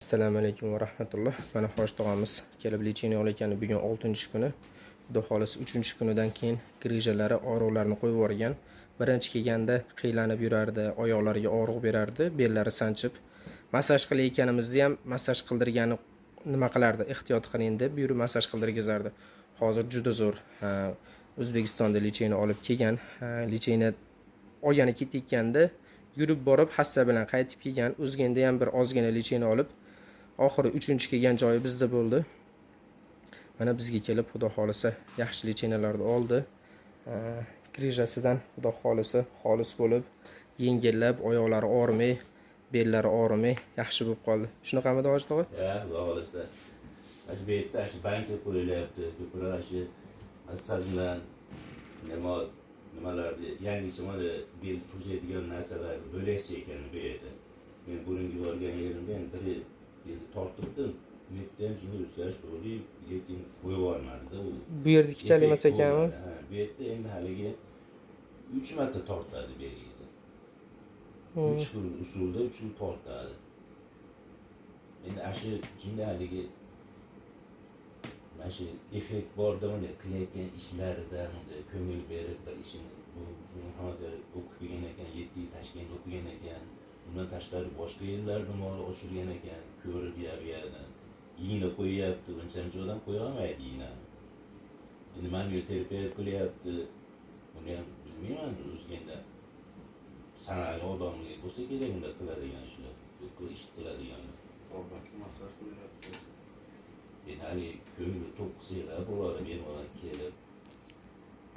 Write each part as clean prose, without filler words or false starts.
Assalomu alaykum va rahmatulloh. Mana Xo'sh tog'amiz kelib lechini olayotgani bugun 6-kuni. Xudo xolis 3-kunidan keyin grijalari, og'riqlarni qo'yib yuborgan. Birinchi kelganda qiylanib yurardi, oyoqlariga og'riq berardi, bellari sanchib. Massaj qilayotganimizda ham massaj qildirgani nima qilardi? Ehtiyot qiling deb buyurib massaj qildirgizardi. Hozir juda zo'r. O'zbekistonda lechini olib kelgan. Lechini olgani ketayotganda yurib borib hassa bilan qaytib kelgan. O'zganda ham bir ozgina lechini olib oxiri 3-kelgan joyi bizda bo'ldi. Mana bizga kelib xudo xolisa yaxshi lechinalarni oldi. Grijasidan xudo xolisa xolis bo'lib, yengillab, oyoqlari og'rimay, bellari og'rimay yaxshi bo'lib qoldi. Shunaqami Hoji tog'a? Ha, xudo xolisa. Ash bu yerda ash bankga qo'yilyapti. Ko'proq ashi massaj bilan nimalarni yangicha mana bel cho'zadigan narsalar bo'lakcha ekan bu yerda. Men burungi borgan yerimda biri tortibdim. Bu yerda ham shunday o'zgarish bo'ldi, lekin qo'yib yubormadi u. Bu yerda kichik emas ekanmi? Bu yerda endi haligi 3 marta tortadi belingizni. 3 xil usulda 3 xil tortadi. Endi ashi jinda haligi mana shu effekt borda uni qilayotgan ishlarida ko'ngil berib bir ishini bu hozir o'qib kelgan ekan, 7 yil Toshkentda o'qigan ekan. Bundan tashqari boshqa yerlarda mol oshirgan ekan, ko'rib yerdan. Yig'ini qo'yyapti, unchalik odam qo'ya olmaydi yig'ini. Endi manual terapiya qilyapti. Buni ham bilmayman o'zganda. Sanali odamlar bo'lsa kerak unda qiladigan ishlar, ish qiladigan. Oradaki masaj qilyapti. Yani ko'ngli to'qsiylar bo'ladi bemalol kelib.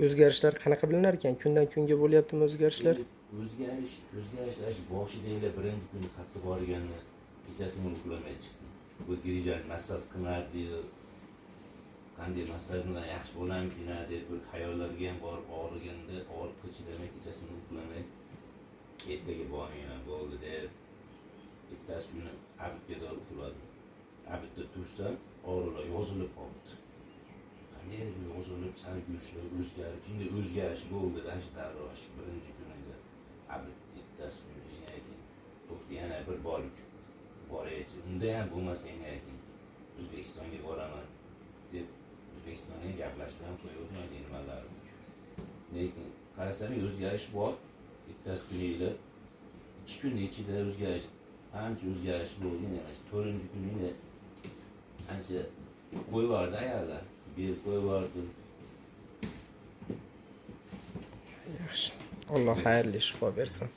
O'zgarishlar qanaqa bilinar ekan? Kundan kunga bo'lyaptimi o'zgarishlar? O'zgarishlar boshida birinchi kuni qattiq borganda kechasini uxlamay chiqdim. Bu grijani massaj qilardi. Qanday massaj bilan yaxshi bo'larmikin deb bir xayollarga ham borib og'riganda og'riqqa chidamay kechasini uxlamay ertaga bormayman bo'ldi deb ertasi kuni abidga uxladim. Abidda tursam og'riqlar yozilib qoldi. Qanday bu yozilib sal yurishlar o'zgarish, shunday o'zgarish bo'ldi darrosh birinchi kunida. Abid ertasi kuni ayting, to'xta yana bir bor boraychi. Unda ham bo'lmasa ayting, O'zbekistonga boraman deb O'zbekistonga gaplashib ham qo'ydim nimalarni. Lekin qarasam o'zgarish bor. Ertasi kuni 2 kun ichida o'zgarish, ancha o'zgarish bo'ldi. 4-kunda ancha qo'y vardı ayarlar. Bir qo'y vardı. Yaxshi. Alloh xayrli shifo bersin.